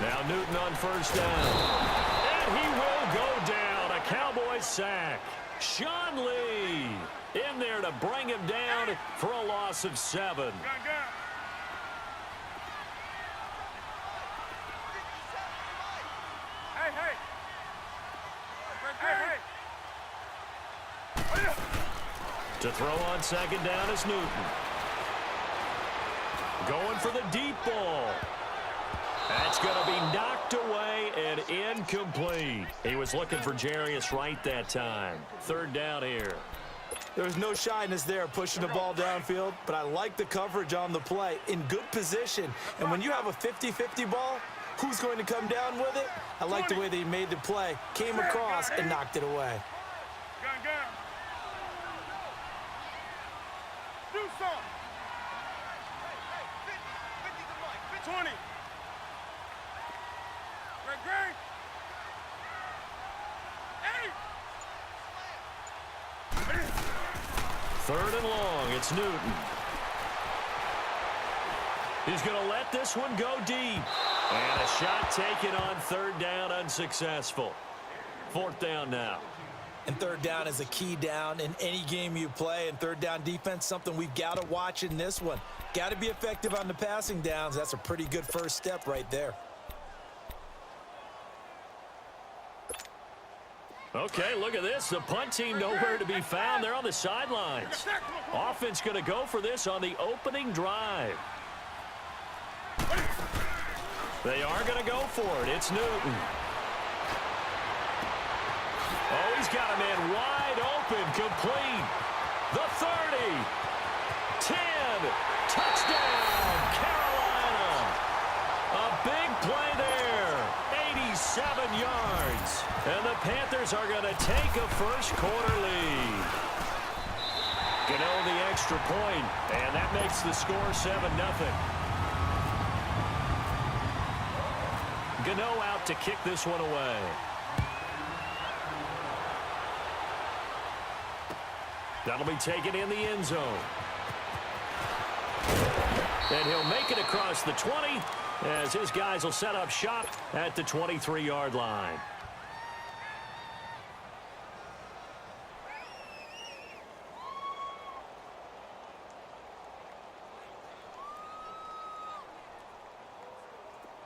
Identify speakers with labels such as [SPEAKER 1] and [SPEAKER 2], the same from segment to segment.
[SPEAKER 1] Now Newton on first down. And he will go down. A Cowboys sack. Sean Lee in there to bring him down for a loss of 7. To throw on second down is Newton. Going for the deep ball. That's going to be knocked away and incomplete. He was looking for Jarius Wright that time. Third down here.
[SPEAKER 2] There's no shyness there pushing the ball downfield, but I like the coverage on the play. In good position. And when you have a 50-50 ball, who's going to come down with it? I like the way that he made the play, came across, and knocked it away.
[SPEAKER 3] Do something. 20. Great.
[SPEAKER 1] 3rd and long. It's Newton. He's going to let this one go deep. And a shot taken on 3rd down, unsuccessful. 4th down now.
[SPEAKER 2] And 3rd down is a key down in any game you play. And 3rd down defense, something we've got to watch in this one. Got to be effective on the passing downs. That's a pretty good first step right there.
[SPEAKER 1] Okay, look at this. The punt team nowhere to be found. They're on the sidelines. Offense going to go for this on the opening drive. They are going to go for it. It's Newton. Oh, he's got a man wide open, complete. The 30. 10. Touchdown, Carolina. A big play there. 87 yards. And the Panthers are going to take a first-quarter lead. Gano the extra point, and that makes the score 7-0. Gano out to kick this one away. That'll be taken in the end zone. And he'll make it across the 20 as his guys will set up shop at the 23-yard line.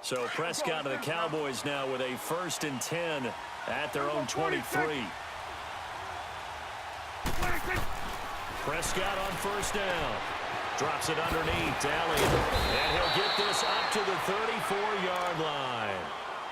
[SPEAKER 1] So Prescott of the Cowboys now with a 1st and 10 at their own 23. Prescott on first down. Drops it underneath Elliott. And he'll get this up to the 34-yard line.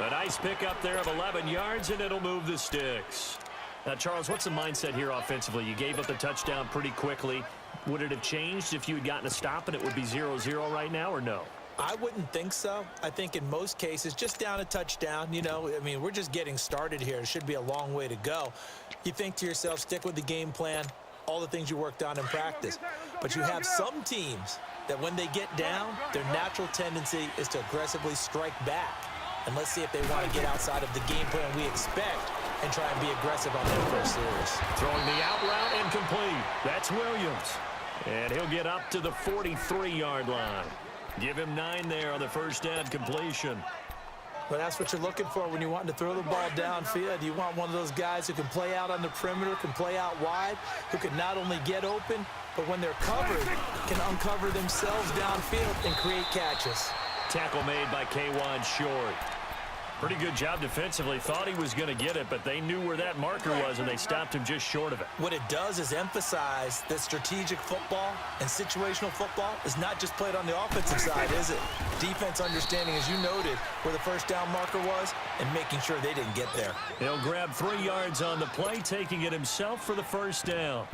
[SPEAKER 1] A nice pickup there of 11 yards, and it'll move the sticks. Now, Charles, what's the mindset here offensively? You gave up the touchdown pretty quickly. Would it have changed if you had gotten a stop and it would be 0-0 right now, or no?
[SPEAKER 2] I wouldn't think so. I think in most cases, just down a touchdown, you know, I mean, we're just getting started here. It should be a long way to go. You think to yourself, stick with the game plan, all the things you worked on in practice. But you have some teams that when they get down, their natural tendency is to aggressively strike back. And let's see if they want to get outside of the game plan we expect and try and be aggressive on their first series.
[SPEAKER 1] Throwing the out route incomplete. That's Williams. And he'll get up to the 43-yard line. Give him 9 there on the first down completion.
[SPEAKER 2] But that's what you're looking for when you want to throw the ball downfield. You want one of those guys who can play out on the perimeter, can play out wide, who can not only get open, but when they're covered, can uncover themselves downfield and create catches.
[SPEAKER 1] Tackle made by K'Wan Short. Pretty good job defensively. Thought he was going to get it, but they knew where that marker was, and they stopped him just short of it.
[SPEAKER 2] What it does is emphasize that strategic football and situational football is not just played on the offensive side, is it? Defense understanding, as you noted, where the first down marker was and making sure they didn't get there.
[SPEAKER 1] He'll grab 3 yards on the play, taking it himself for the first down.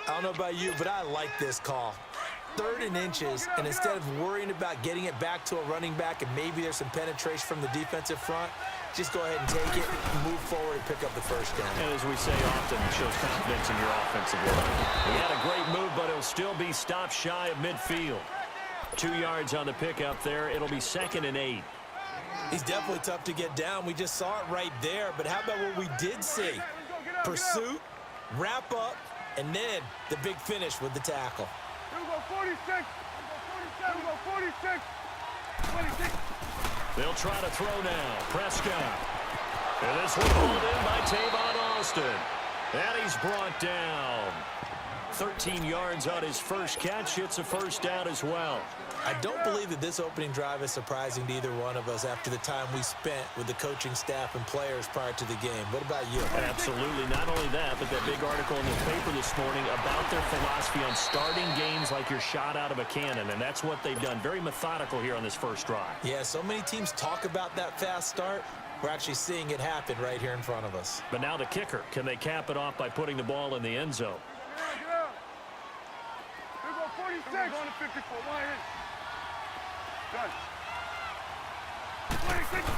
[SPEAKER 2] I don't know about you, but I like this call. 3rd and inches, and instead of worrying about getting it back to a running back and maybe there's some penetration from the defensive front, just go ahead and take it, move forward, and pick up the first down.
[SPEAKER 1] And as we say often, it shows confidence in your offensive line. He had a great move, but he'll still be stopped shy of midfield. 2 yards on the pickup there. It'll be 2nd and 8.
[SPEAKER 2] He's definitely tough to get down. We just saw it right there, but how about what we did see? Pursuit, wrap up, And then the big finish with the tackle.
[SPEAKER 3] Here we go, 46. Here we go, 47. Here we go, 46. 26.
[SPEAKER 1] They'll try to throw now. Prescott. And this one pulled in by Tavon Austin. And he's brought down. 13 yards on his first catch. It's a first down as well.
[SPEAKER 2] I don't believe that this opening drive is surprising to either one of us after the time we spent with the coaching staff and players prior to the game. What about you?
[SPEAKER 1] Absolutely. Not only that, but that big article in the paper this morning about their philosophy on starting games like you're shot out of a cannon, and that's what they've done. Very methodical here on this first drive.
[SPEAKER 2] Yeah, so many teams talk about that fast start. We're actually seeing it happen right here in front of us.
[SPEAKER 1] But now the kicker. Can they cap it off by putting the ball in the end zone?
[SPEAKER 3] Get out. Here we go, 46. We're going to 54. Line in. Done. 26.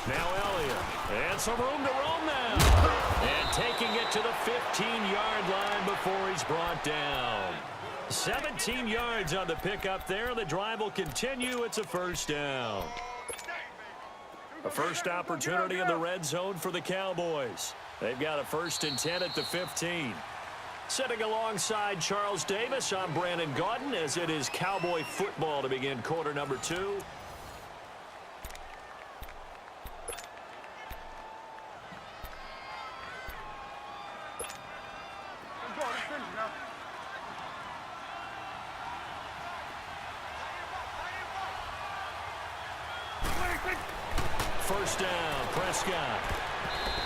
[SPEAKER 1] Now Elliott. And some room to roam now. And taking it to the 15-yard line before he's brought down. 17 yards on the pickup there. The drive will continue. It's a first down. A first opportunity in the red zone for the Cowboys. They've got a 1st and 10 at the 15. Sitting alongside Charles Davis, I'm Brandon Gaudin as it is Cowboy football to begin quarter number 2.
[SPEAKER 3] Let's go. Let's finish now.
[SPEAKER 1] First down, Prescott.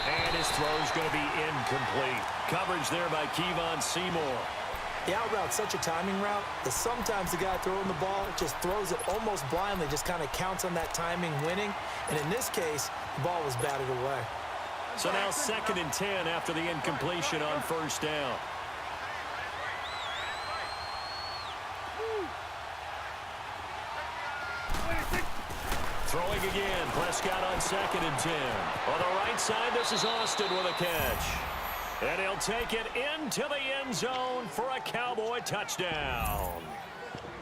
[SPEAKER 1] And his throw's going to be incomplete. Coverage there by Kevon Seymour.
[SPEAKER 2] The out route's such a timing route that sometimes the guy throwing the ball just throws it almost blindly, just kind of counts on that timing winning. And in this case, the ball was batted away.
[SPEAKER 1] So now 2nd and 10 after the incompletion on first down. Throwing again, Prescott on 2nd and 10. On the right side, this is Austin with a catch. And he'll take it into the end zone for a Cowboy touchdown.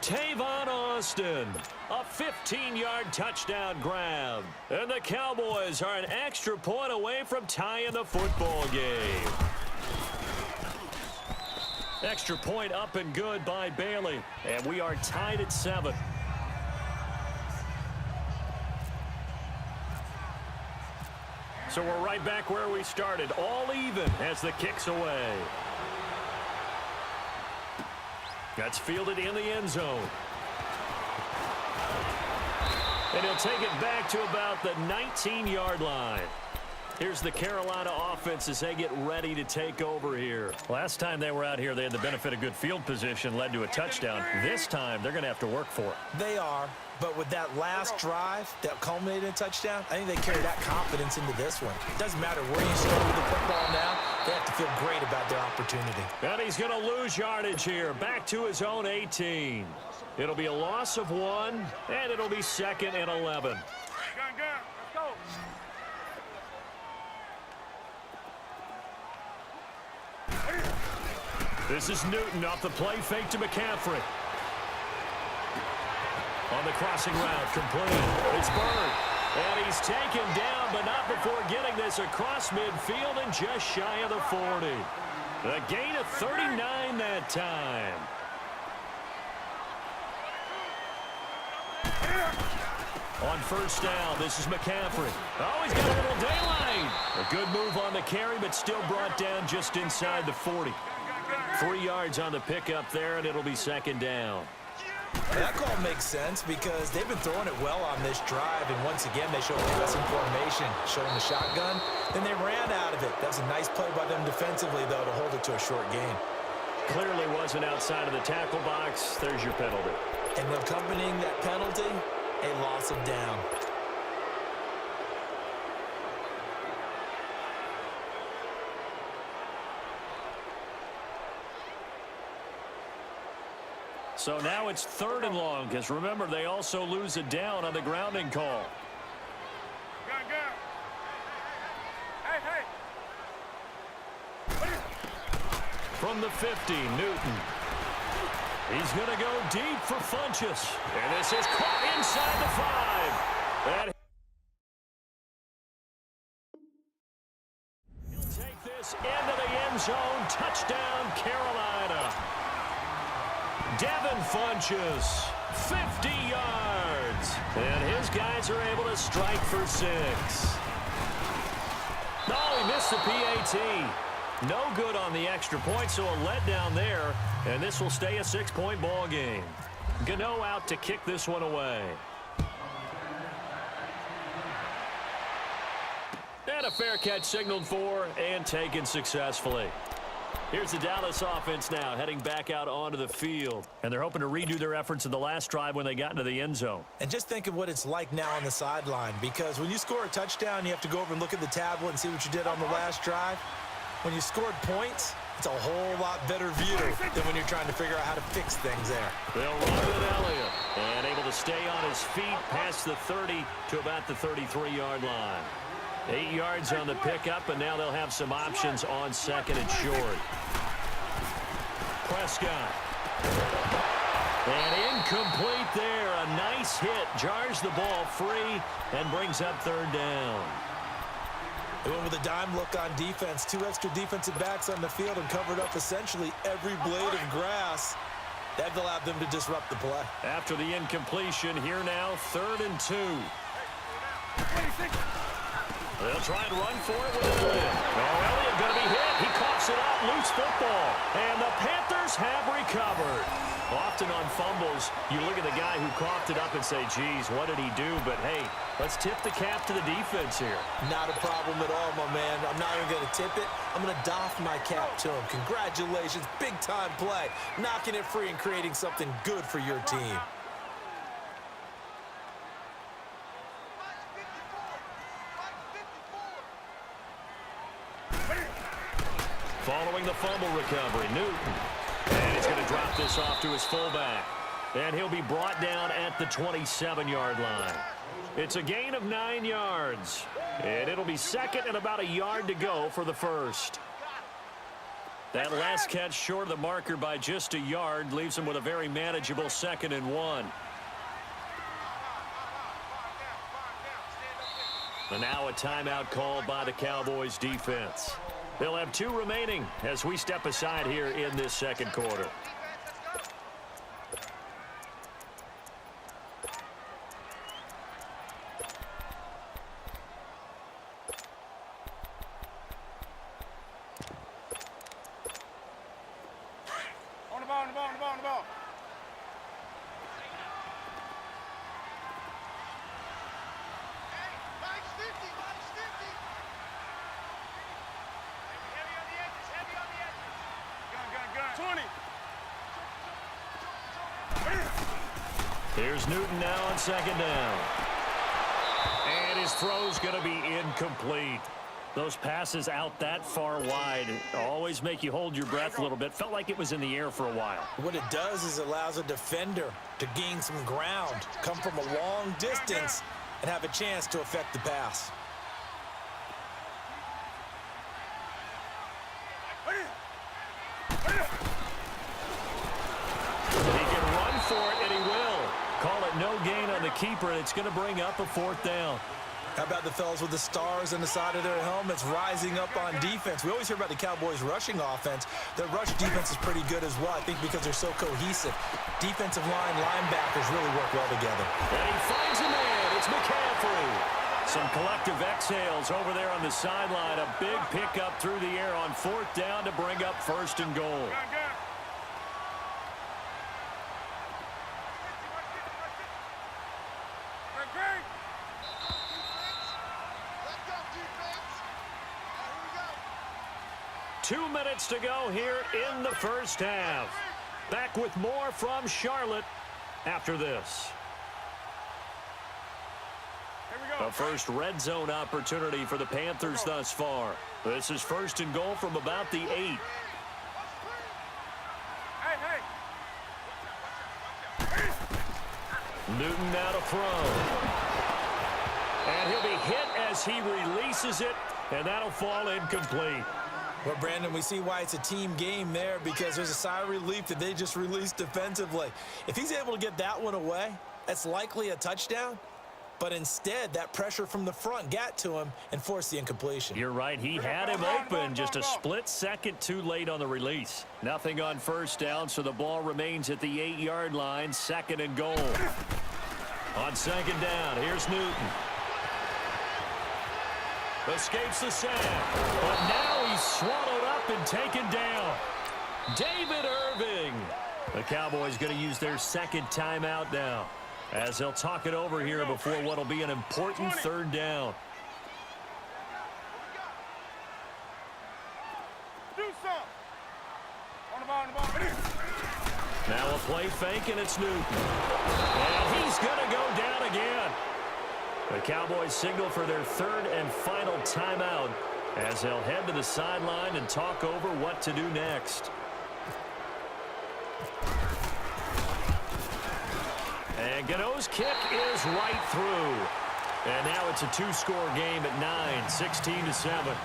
[SPEAKER 1] Tavon Austin, a 15-yard touchdown grab. And the Cowboys are an extra point away from tying the football game. Extra point up and good by Bailey. And we are tied at 7. So we're right back where we started, all even as the kick's away. That's fielded in the end zone. And he'll take it back to about the 19-yard line. Here's the Carolina offense as they get ready to take over here. Last time they were out here, they had the benefit of good field position, led to a touchdown. This time, they're going to have to work for it.
[SPEAKER 2] They are, but with that last drive that culminated in a touchdown, I think they carry that confidence into this one. It doesn't matter where you start with the football now. They have to feel great about their opportunity.
[SPEAKER 1] And he's going to lose yardage here, back to his own 18. It'll be a loss of 1, and it'll be 2nd and 11.
[SPEAKER 3] Gun. Let's go.
[SPEAKER 1] This is Newton off the play fake to McCaffrey. On the crossing route, complete. It's Bird. And he's taken down, but not before getting this across midfield and just shy of the 40. A gain of 39 that time. On first down, this is McCaffrey. Oh, he's got a little daylight. A good move on the carry, but still brought down just inside the 40. 3 yards on the pickup there, and it'll be 2nd down.
[SPEAKER 2] That call makes sense because they've been throwing it well on this drive, and once again, they showed pressing formation, showing the shotgun. Then they ran out of it. That was a nice play by them defensively, though, to hold it to a short gain.
[SPEAKER 1] Clearly wasn't outside of the tackle box. There's your penalty.
[SPEAKER 2] And accompanying that penalty, a loss of down.
[SPEAKER 1] So now it's 3rd and long, because remember, they also lose a down on the grounding call.
[SPEAKER 3] Gun. Hey.
[SPEAKER 1] From the 50, Newton. He's going to go deep for Funchess. And this is caught inside the 5. And he'll take this Into the end zone. Touchdown, Carolina. Devin Funchess, 50 yards. And his guys are able to strike for 6. No, he missed the PAT. No good on the extra point, so a letdown there. And this will stay a 6-point ball game. Gano out to kick this one away. And a fair catch signaled for and taken successfully. Here's the Dallas offense now heading back out onto the field. And they're hoping to redo their efforts in the last drive when they got into the end zone.
[SPEAKER 2] And just think of what it's like now on the sideline, because when you score a touchdown, you have to go over and look at the tablet and see what you did on the last drive. When you scored points, it's a whole lot better view than when you're trying to figure out how to fix things there.
[SPEAKER 1] They'll run with Elliott. And able to stay on his feet past the 30 to about the 33-yard line. 8 yards on the pickup, and now they'll have some options on second and short. Prescott. And incomplete there. A nice hit. Jars the ball free and brings up third down.
[SPEAKER 2] They went with a dime look on defense. 2 extra defensive backs on the field and covered up essentially every blade of grass. That allowed them to disrupt the play.
[SPEAKER 1] After the incompletion, here now, 3rd and 2. They'll try and run for it with Elliott. Oh, Elliott going to be hit. He coughs it out. Loose football. And the Panthers have recovered. Often on fumbles, you look at the guy who coughed it up and say, geez, what did he do? But, hey, let's tip the cap to the defense here.
[SPEAKER 2] Not a problem at all, my man. I'm not even going to tip it. I'm going to doff my cap to him. Congratulations. Big-time play. Knocking it free and creating something good for your team.
[SPEAKER 1] Following the fumble recovery, Newton. And he's going to drop this off to his fullback. And he'll be brought down at the 27-yard line. It's a gain of 9 yards. And it'll be second and about a yard to go for the first. That last catch short of the marker by just a yard leaves him with a very manageable 2nd and 1. And now a timeout called by the Cowboys defense. They'll have 2 remaining as we step aside here in this second quarter.
[SPEAKER 3] On the ball, on the ball, on the ball, on the ball.
[SPEAKER 1] Here's Newton now on 2nd down. And his throw's going to be incomplete. Those passes out that far wide always make you hold your breath a little bit. Felt like it was in the air for a while.
[SPEAKER 2] What it does is allows a defender to gain some ground, come from a long distance, and have a chance to affect the pass.
[SPEAKER 1] No gain on the keeper, and it's going to bring up a 4th down.
[SPEAKER 2] How about the fellas with the stars on the side of their helmets rising up on defense? We always hear about the Cowboys' rushing offense. Their rush defense is pretty good as well, I think, because they're so cohesive. Defensive line, linebackers really work well together.
[SPEAKER 1] And he finds a man. It's McCaffrey. Some collective exhales over there on the sideline. A big pickup through the air on 4th down to bring up 1st and goal. Two minutes to go here in the first half. Back with more from Charlotte after this. A first red zone opportunity for the Panthers thus far. This is 1st and goal from about the 8. Newton now to throw. And he'll be hit as he releases it, and that'll fall incomplete.
[SPEAKER 2] Well, Brandon, we see why it's a team game there, because there's a sigh of relief that they just released defensively. If he's able to get that one away, that's likely a touchdown. But instead, that pressure from the front got to him and forced the incompletion.
[SPEAKER 1] You're right. He had him open, just a split second too late on the release. Nothing on first down, so the ball remains at the 8-yard line, 2nd and goal. On 2nd down, here's Newton. Escapes the sack, but now he's swallowed up and taken down. David Irving. The Cowboys going to use their 2nd timeout now, as they'll talk it over here before what will be an important 3rd down.
[SPEAKER 3] Do something. On the ball.
[SPEAKER 1] Now a play fake, and it's Newton. And he's going to go down again. The Cowboys signal for their 3rd and final timeout, as they'll head to the sideline and talk over what to do next. And Gano's kick is right through. And now it's a 2-score game at 9, 16-7.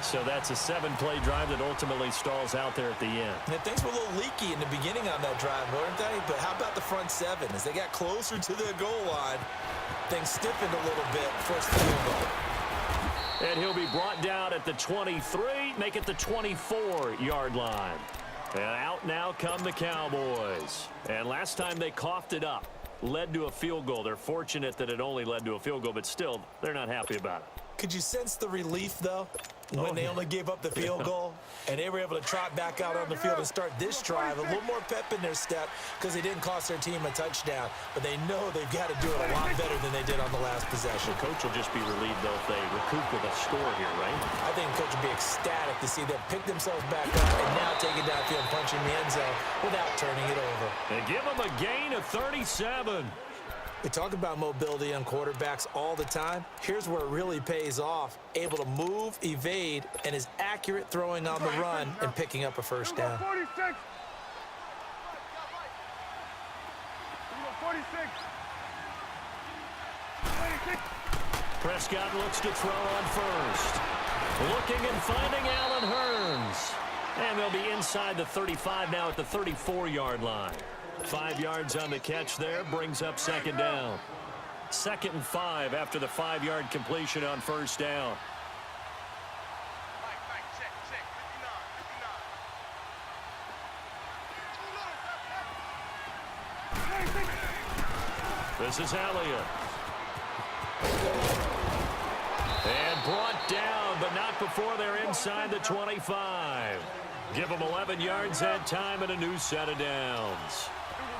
[SPEAKER 1] So that's a 7-play drive that ultimately stalls out there at the end.
[SPEAKER 2] Yeah, things were a little leaky in the beginning on that drive, weren't they? But how about the front 7? As they got closer to the goal line, things stiffened a little bit, forced the field goal.
[SPEAKER 1] And he'll be brought down at the 23, make it the 24-yard line. And out now come the Cowboys. And last time they coughed it up, led to a field goal. They're fortunate that it only led to a field goal, but still, they're not happy about it.
[SPEAKER 2] Could you sense the relief, though, when they only gave up the field goal and they were able to trot back out on the field and start this drive? A little more pep in their step because they didn't cost their team a touchdown, but they know they've got to do it a lot better than they did on the last possession.
[SPEAKER 1] The coach will just be relieved, though, if they recoup with a score here, right?
[SPEAKER 2] I think the coach will be ecstatic to see them pick themselves back up and now take it downfield and punch in the end zone without turning it over.
[SPEAKER 1] They give them a gain of 37.
[SPEAKER 2] We talk about mobility on quarterbacks all the time. Here's where it really pays off. Able to move, evade, and is accurate throwing on the run and picking up a first down.
[SPEAKER 3] 46. 46.
[SPEAKER 1] Prescott looks to throw on first. Looking and finding Allen Hurns. And they'll be inside the 35 now at the 34-yard line. 5 yards on the catch there, brings up 2nd down. 2nd and 5 after the 5-yard completion on first down. This is Elliott. And brought down, but not before they're inside the 25. Give them 11 yards that time and a new set of downs.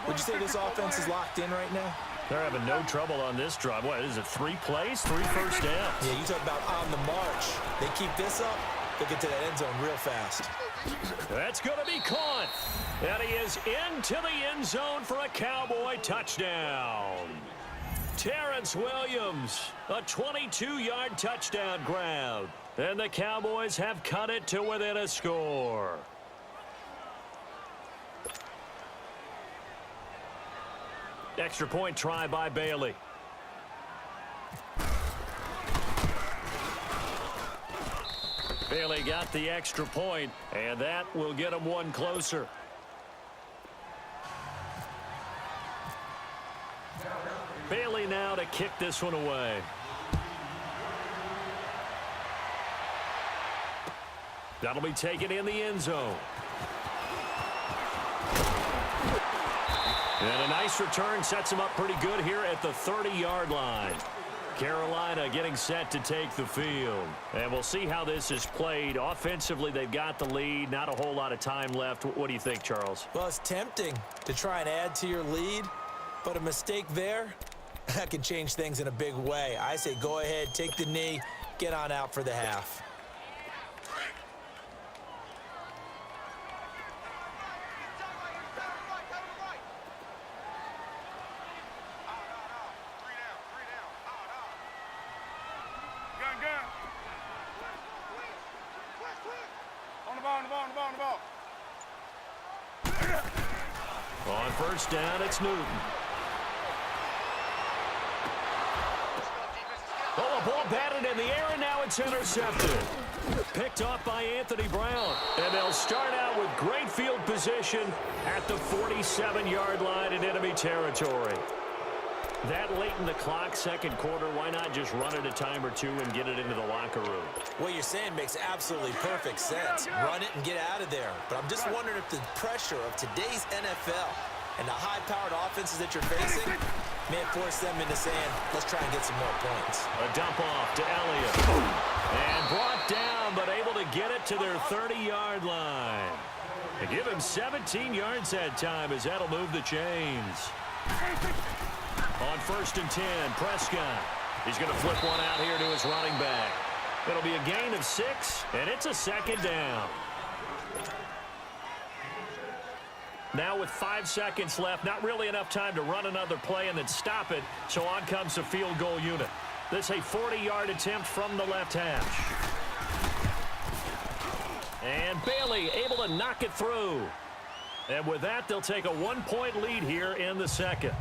[SPEAKER 2] Would you say this offense is locked in right now?
[SPEAKER 1] They're having no trouble on this drive. What is it, 3 plays, 3 first downs?
[SPEAKER 2] Yeah, you talk about on the march. They keep this up, they'll get to that end zone real fast.
[SPEAKER 1] That's going to be caught. And he is into the end zone for a Cowboy touchdown. Terrence Williams, a 22-yard touchdown grab. And the Cowboys have cut it to within a score. Extra point try by Bailey. Bailey got the extra point, and that will get him one closer. Bailey now to kick this one away. That'll be taken in the end zone. And a nice return sets him up pretty good here at the 30-yard line. Carolina getting set to take the field. And we'll see how this is played. Offensively, they've got the lead. Not a whole lot of time left. What do you think, Charles?
[SPEAKER 2] Well, it's tempting to try and add to your lead, but a mistake there, that can change things in a big way. I say go ahead, take the knee, get on out for the half.
[SPEAKER 1] On first down, it's Newton. Oh, a ball batted in the air, and now it's intercepted. Picked off by Anthony Brown. And they'll start out with great field position at the 47-yard line in enemy territory. That late in the clock, second quarter, why not just run it a time or two and get it into the locker room?
[SPEAKER 2] What you're saying makes absolutely perfect sense. Run it and get out of there. But I'm just wondering if the pressure of today's NFL and the high-powered offenses that you're facing may force them into saying, let's try and get some more points.
[SPEAKER 1] A dump off to Elliott. And brought down, but able to get it to their 30-yard line. They give him 17 yards that time as that'll move the chains. On 1st and 10, Prescott. He's going to flip one out here to his running back. It'll be a gain of 6, and it's a second down. Now with 5 seconds left, not really enough time to run another play and then stop it, so on comes the field goal unit. This a 40-yard attempt from the left hash. And Bailey able to knock it through. And with that, they'll take a 1-point lead here in the second.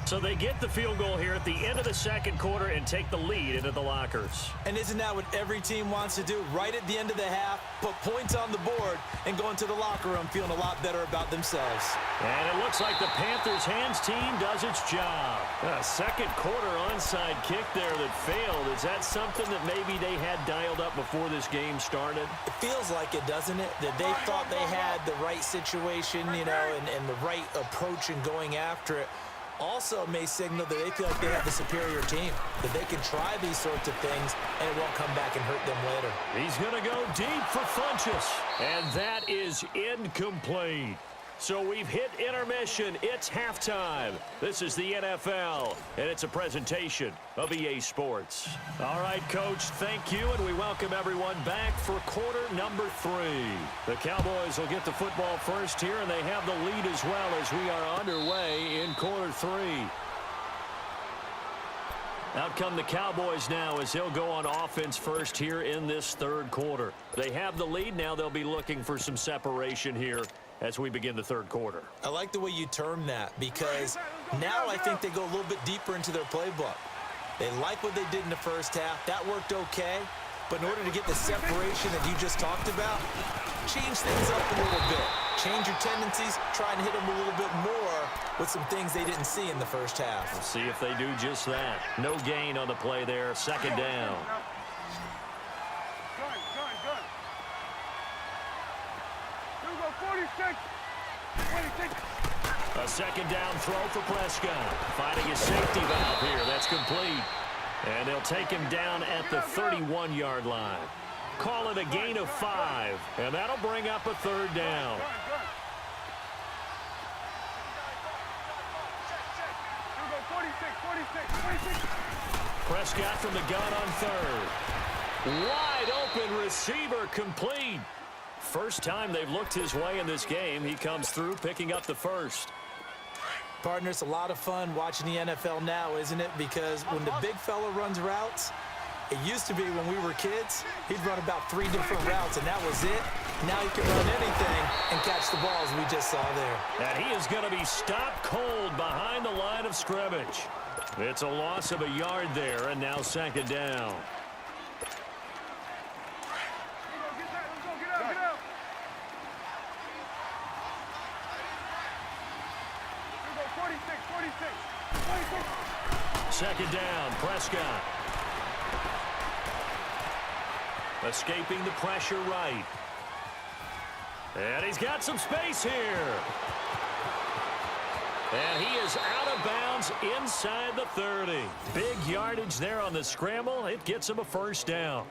[SPEAKER 1] So they get the field goal here at the end of the second quarter and take the lead into the lockers.
[SPEAKER 2] And isn't that what every team wants to do? Right at the end of the half, put points on the board, and go into the locker room feeling a lot better about themselves.
[SPEAKER 1] And it looks like the Panthers' hands team does its job. A second quarter onside kick there that failed. Is that something that maybe they had dialed up before this game started?
[SPEAKER 2] It feels like it, doesn't it? That they thought they had the right situation, you know, and the right approach in going after it. Also may signal that they feel like they have the superior team, that they can try these sorts of things and it won't come back and hurt them later.
[SPEAKER 1] He's going to go deep for Funchess, and that is incomplete. So we've hit intermission. It's halftime. This is the NFL, and it's a presentation of EA Sports. All right, Coach, thank you, and we welcome everyone back for quarter number 3. The Cowboys will get the football first here, and they have the lead as well as we are underway in quarter 3. Out come the Cowboys now as they'll go on offense first here in this third quarter. They have the lead. Now they'll be looking for some separation here as we begin the third quarter.
[SPEAKER 2] I like the way you term that because now I think they go a little bit deeper into their playbook. They like what they did in the first half. That worked okay. But in order to get the separation that you just talked about, change things up a little bit. Change your tendencies. Try and hit them a little bit more with some things they didn't see in the first half.
[SPEAKER 1] We'll see if they do just that. No gain on the play there. Second down. A second down throw for Prescott. Finding his safety valve here. That's complete. And they'll take him down at the 31-yard line. Call it a gain of 5. And that'll bring up a third down. Prescott from the gun on third. Wide open receiver complete. First time they've looked his way in this game. He comes through picking up the first.
[SPEAKER 2] Partner, it's a lot of fun watching the NFL now, isn't it? Because when the big fella runs routes, it used to be when we were kids, he'd run about 3 different routes, and that was it. Now he can run anything and catch the balls we just saw there.
[SPEAKER 1] And he is going to be stopped cold behind the line of scrimmage. It's a loss of a yard there, and now second down. Second down, Prescott. Escaping the pressure right. And he's got some space here. And he is out of bounds inside the 30. Big yardage there on the scramble. It gets him a first down.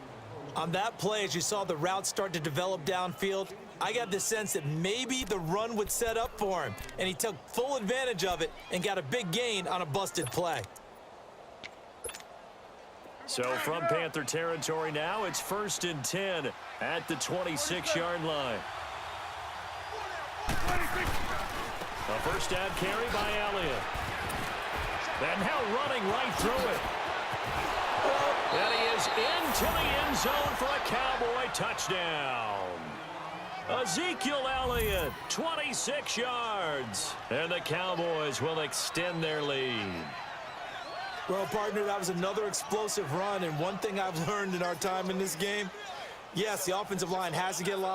[SPEAKER 2] On that play, as you saw the route start to develop downfield, I got the sense that maybe the run would set up for him. And he took full advantage of it and got a big gain on a busted play.
[SPEAKER 1] So from Panther territory now, it's 1st and 10 at the 26-yard line. A first down carry by Elliott. And now running right through it. And he is into the end zone for a Cowboy touchdown. Ezekiel Elliott, 26 yards. And the Cowboys will extend their lead.
[SPEAKER 2] Well, partner, that was another explosive run, and one thing I've learned in our time in this game, yes, the offensive line has to get a lot